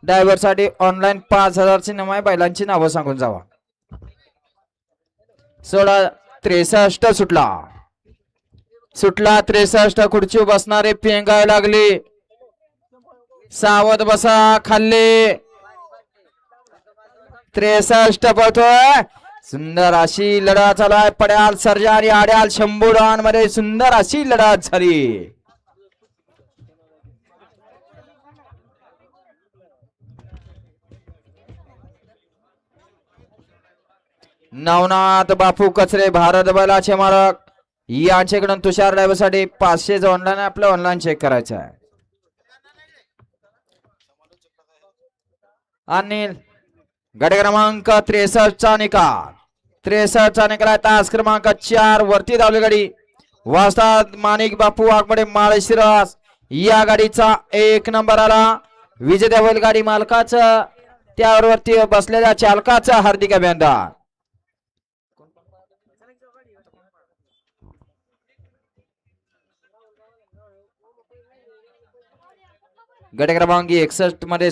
Driver साठी online 5000ची नमाई बैलांची नावं सांगून जावा. 16-63 सुटला 63 खुर्ची बसणारे पेंगाय लागली. सावध बसा खाल्ले. 63 पळतोय. सुंदर अशी लढत चालू पड्याल सर्जा आणि आड्याल शंभूरांमध्ये सुंदर अशी लढत झाली. नवनाथ बापू कचरे भारत बैलाचे मालक यांच्याकडून तुषार ड्रायव्हर साठी 500 ऑनलाईन आपलं ऑनलाईन चेक करायचं आहे. आणि गट क्रमांक 63 चा निकाल 63 चा निकाल तास क्रमांक 4 वरती धावली गाडी वाजतात माणिक बापू वाघमडे माळशिरस या गाडीचा 1 नंबर आला. विजय देवल गाडी मालकाचं त्यावरती बसलेल्या चालकाचं हार्दिक अभिनंदन. गट क्रमांक 61 मध्ये